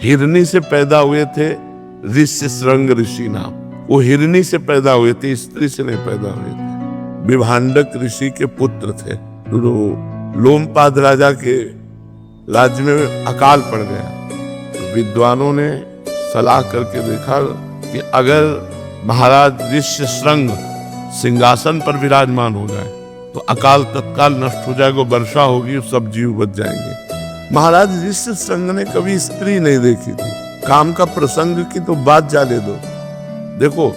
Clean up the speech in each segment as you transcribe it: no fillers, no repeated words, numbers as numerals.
हिरनी से पैदा हुए थे ऋष्यशृंग ऋषि नाम। वो हिरनी से पैदा हुए थे, स्त्री से नहीं पैदा हुए थे। विभांडक ऋषि के पुत्र थे। तो लोमपाद राजा के राज्य में अकाल पड़ गया। तो विद्वानों ने सलाह करके देखा कि अगर महाराज ऋष्यशृंग सिंहासन पर विराजमान हो जाए तो अकाल तत्काल नष्ट हो जाएगा, वर्षा होगी, सब जीव बच जाएंगे। महाराज ऋष्यशृंग ने कभी स्त्री नहीं देखी थी। काम का प्रसंग की तो बात जाने दो। देखो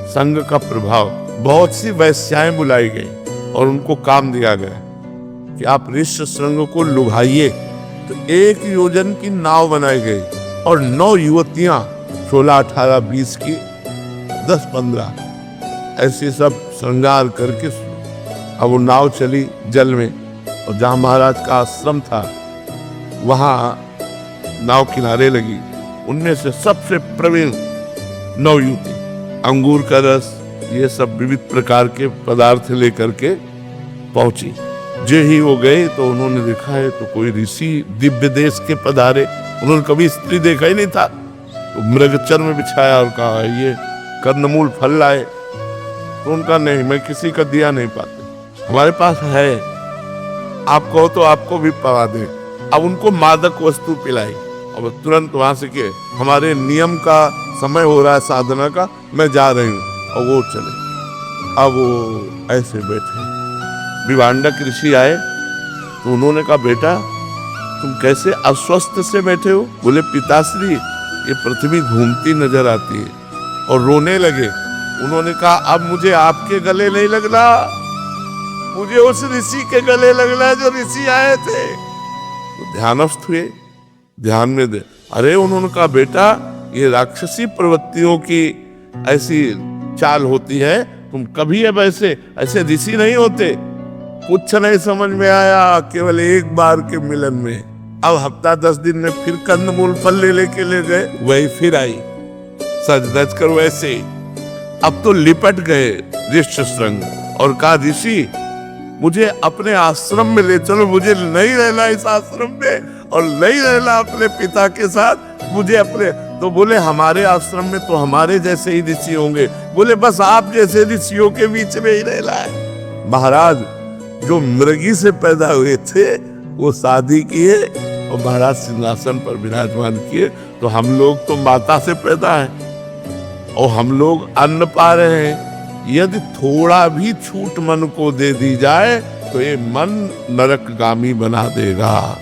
संग का प्रभाव, बहुत सी वैश्याएं बुलाई गई और उनको काम दिया गया कि आप ऋष्यशृंग को लुभाइए। तो 1 योजन की नाव बनाई गई और 9 युवतियां 16, 18, 20 की 10-15 ऐसे सब श्रृंगार करके अब वो नाव चली जल में। और जहां महाराज का आश्रम था वहां नाव किनारे लगी। उनमें से सबसे प्रवीण 9 युवती अंगूर का रस, ये सब विविध प्रकार के पदार्थ लेकर के पहुंची। जे ही वो गए तो उन्होंने देखा है तो कोई ऋषि दिव्य देश के पधारे। उन्होंने कभी स्त्री देखा ही नहीं था। तो मृगचर में बिछाया और कहा ये कर्णमूल फल लाए। तो उनका नहीं, मैं किसी का दिया नहीं पाते, हमारे पास है, आप कहो तो आपको भी पवा दे। अब उनको मादक वस्तु पिलाई और तुरंत वहां से के हमारे नियम का समय हो रहा है साधना का, मैं जा रही हूँ। और वो चले। अब वो ऐसे बैठे, विभांडक ऋषि आए तो उन्होंने कहा बेटा तुम कैसे अस्वस्थ से बैठे हो? बोले पिताश्री ये पृथ्वी घूमती नजर आती है। और रोने लगे। उन्होंने कहा अब मुझे आपके गले नहीं लगना, मुझे उस ऋषि के गले लगना है जो ऋषि आए थे। तो ध्यानस्थ हुए, ध्यान में दे। अरे उन्होंने कहा बेटा ये राक्षसी प्रवृत्तियों की ऐसी चाल होती है, तुम कभी अब ऐसे ऋषि नहीं होते। कुछ नहीं समझ में आया, केवल एक बार के मिलन में। अब हफ्ता 10 दिन में फिर कंदमूल फल लेके ले गए, वही फिर आई सज धज कर वैसे। अब तो लिपट गए ऋष्यशृंग और कहा ऋषि मुझे अपने आश्रम में ले चलो, मुझे नहीं रहना इस आश्रम में और नहीं रहना अपने पिता के साथ, मुझे अपने। तो बोले हमारे आश्रम में तो हमारे जैसे ही ऋषि होंगे। बोले बस आप जैसे ऋषियों के बीच में ही रहना है। महाराज जो मृगी से पैदा हुए थे वो शादी किए और महाराज सिंहासन पर विराजमान किए। तो हम लोग तो माता से पैदा हैं और हम लोग अन्न पा रहे हैं। यदि थोड़ा भी छूट मन को दे दी जाए तो ये मन नरकगामी बना देगा।